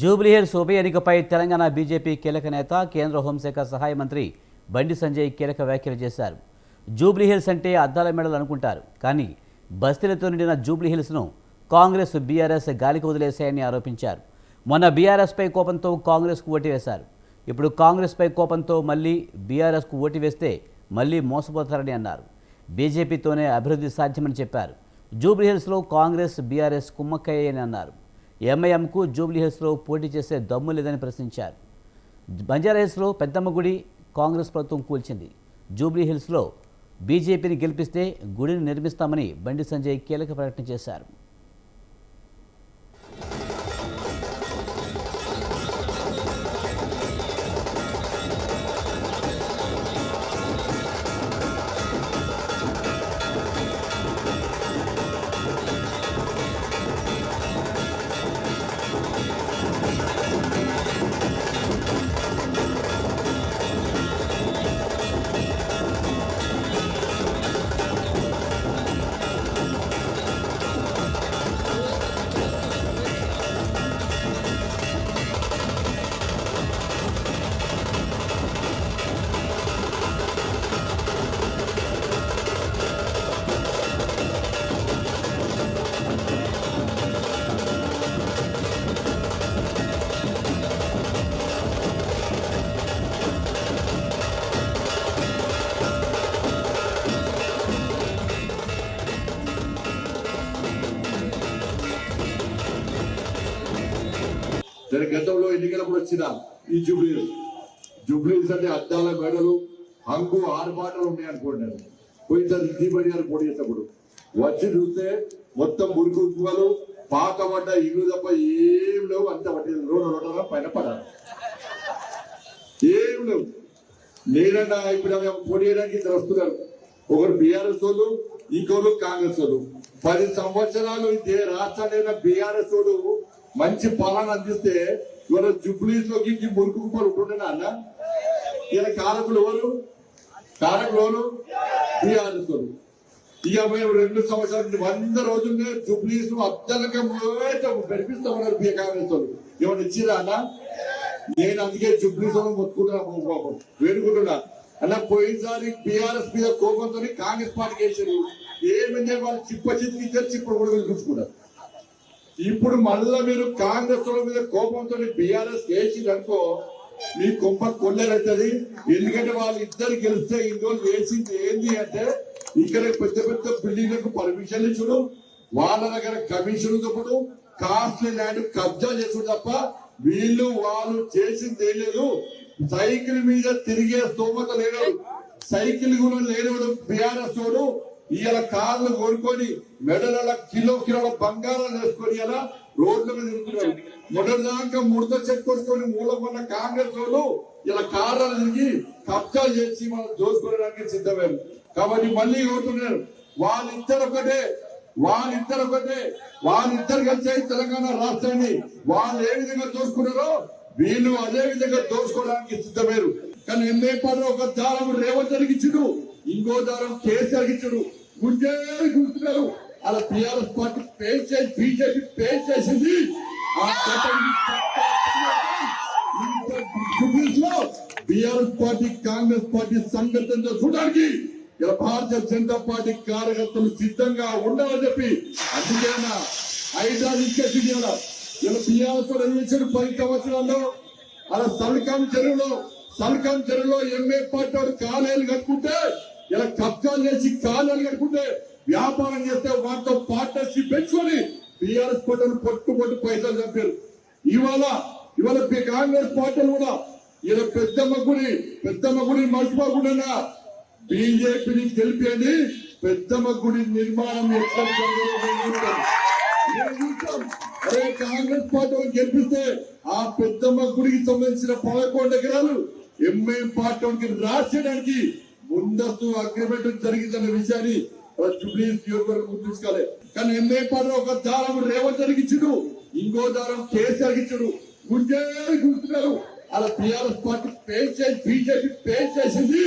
జూబ్లీహిల్స్ ఉప ఎన్నికపై తెలంగాణ బీజేపీ కీలక నేత కేంద్ర హోంశాఖ సహాయ మంత్రి బండి సంజయ్ కీలక వ్యాఖ్యలు చేశారు. జూబ్లీహిల్స్ అంటే అద్దాల మెడలు అనుకుంటారు, కానీ బస్తీలతో నిండిన జూబ్లీహిల్స్ను కాంగ్రెస్ బీఆర్ఎస్ గాలికి వదిలేశాయని ఆరోపించారు. మొన్న బీఆర్ఎస్పై కోపంతో కాంగ్రెస్కు ఓటు వేశారు. ఇప్పుడు కాంగ్రెస్పై కోపంతో మళ్ళీ బీఆర్ఎస్కు ఓటు వేస్తే మళ్ళీ మోసపోతారని అన్నారు. బీజేపీతోనే అభివృద్ధి సాధ్యమని చెప్పారు. జూబ్లీహిల్స్లో కాంగ్రెస్ బీఆర్ఎస్ కుమ్మక్కయ్యని అన్నారు. ఎంఐఎంకు జూబ్లీహిల్స్లో పోటీ చేసే దమ్ము లేదని ప్రశ్నించారు. బంజారాహిల్స్లో పెద్దమ్మ గుడి కాంగ్రెస్ ప్రభుత్వం కూల్చింది. జూబ్లీహిల్స్లో బీజేపీని గెలిపిస్తే గుడిని నిర్మిస్తామని బండి సంజయ్ కీలక ప్రకటన చేశారు. దాని గతంలో ఎన్నికలప్పుడు వచ్చిన ఈ జూబ్లీస్ అంటే అద్దాల మెడలు హంగు ఆరుబాటలు ఉన్నాయి అనుకుంటారు. పోయినసారి దీపడి గారు పోటీ చేసినప్పుడు వచ్చి చూస్తే మొత్తం మురికి ఉప్పులు పాకబడ్డ ఇల్లు తప్ప ఏం లేవు. అంత పట్టి రోడ్డు పైన పడాలి ఏం లేవు. నేనన్నా ఇప్పుడు పోటీ చేయడానికి ఇద్దరు వస్తున్నారు. ఒకరు బీఆర్ఎస్ వాళ్ళు, ఇంకోరు కాంగ్రెస్ వాళ్ళు. 10 సంవత్సరాలు ఇదే రాష్ట్రాలైన బీఆర్ఎస్ వాళ్ళు మంచి పాలన అందిస్తే ఇవాళ జూబ్లీస్ లోకి మురుకు కుప్పలు ఉంటుండేనా అన్న? ఇలా కారకులు ఎవరు? బీఆర్ఎస్ వాళ్ళు. ఇక మేము 2 సంవత్సరాలు 100 రోజుల్లో జూబ్లీస్ అద్దలకే పెరిపిస్తామన్నారు కాంగ్రెస్ వాళ్ళు. ఏమన్నా ఇచ్చిరా అన్న? నేను అందుకే జూబ్లీస్ వాళ్ళు మొత్తుకుంటున్నా, వేడుకుంటున్నా అన్న. పోయినసారి బీఆర్ఎస్ మీద కోపంతో కాంగ్రెస్ పార్టీకి వేసారు. ఏమైందే వాళ్ళు చిప్ప చిప్పుడు కూడా చూసుకున్నారు. ఇప్పుడు మళ్ళా మీరు కాంగ్రెస్ మీద కోపంతో బీఆర్ఎస్ వేసిందనుకో మీ కొంప కొల్లెరవుతుంది. ఎందుకంటే వాళ్ళు ఇద్దరు గెలిస్తే ఇన్ని రోజులు వేసింది ఏంది అంటే ఇక్కడ పెద్ద పెద్ద బిల్డింగ్లకు పర్మిషన్లు ఇచ్చుడు, వాళ్ళ దగ్గర కమిషన్లు తప్పుడు, కాస్ట్లీ ల్యాండ్ కబ్జా చేసుడు తప్ప వాళ్ళు చేసింది ఏం లేదు. సైకిల్ మీద తిరిగే స్తోమత లేడు, సైకిల్ కూడా లేనివాడు బీఆర్ఎస్ వాడు. ఇవాళ కార్లు కొనుక్కొని మెడల కిలోల బంగారాలు వేసుకొని ఇలా రోడ్ల మీద తిరుగుతున్నారు. మొదటిదాకా ముడత చెట్టు కొనుక్కొని మూలమన్న కాంగ్రెస్ వాళ్ళు ఇలా కార్లు తిరిగి కబ్జా చేసి మనం దోసుకోవడానికి సిద్ధమయ్యారు. కాబట్టి మళ్ళీ కోరుతున్నారు, వాళ్ళిద్దరు కలిసే తెలంగాణ రాష్ట్రాన్ని వాళ్ళు ఏ విధంగా దోసుకున్నారో వీళ్ళు అదే విధంగా దోసుకోవడానికి సిద్ధమయ్యారు. కానీ ఎంఏ పార్టీ ఒక దారం రేవంత్ ఇచ్చుడు, ఇంకో దారం కేసీఆర్ ఇచ్చుడు. గుర్తున్నారు అలా టీఆర్ఎస్ పార్టీ బీజేపీ పేజ్ చేసింది. బీఆర్ఎస్ పార్టీ కాంగ్రెస్ పార్టీ సంఘటనతో చూడడానికి ఇలా భారతీయ జనతా పార్టీ కార్యకర్తలు సిద్ధంగా ఉండాలని చెప్పి అందుకే హైదరాబాద్ ఇచ్చేసింది. ఇలా బీఆర్ఎస్ ఏం చేశాడు 10 సంవత్సరాల్లో అలా సల్కాం చెరువులో ఎంఏ పార్టీ వాడు కాలేలు కట్టుకుంటే ఇలా కబ్జాలు చేసి కాలేలు కట్టుకుంటే వ్యాపారం చేస్తే వాటితో పార్ట్నర్షిప్ పెంచుకొని బీఆర్ఎస్ పార్టీలు పట్టుబట్టి పైసలు చంపారు. ఇవాళ కాంగ్రెస్ పార్టీలు కూడా ఇలా పెద్దమ్మ గుడి మర్చిపోకుండా బీజేపీని గెలిపేది. పెద్దమ్మ గుడి నిర్మాణం ఎక్కడ అదే కాంగ్రెస్ పార్టీ గెలిపిస్తే ఆ పెద్దమ్మ గుడికి సంబంధించిన 11 ఎకరాలు ఎంఐఎం పార్టీ రాసేయడానికి ముందస్తు అగ్రిమెంట్ జరిగిందన్న విషయాన్ని జూబ్లీస్ గుర్తుంచుకోవాలి. కానీ ఎంఏ పార్టీ ఒక దారం రేవంత్ ఇచ్చుడు, ఇంకో దారం కేసీఆర్ ఇచ్చుడు. గుర్తున్నారు అలా టీఆర్ఎస్ పార్టీ బీజేపీ పేజ్ చేసింది.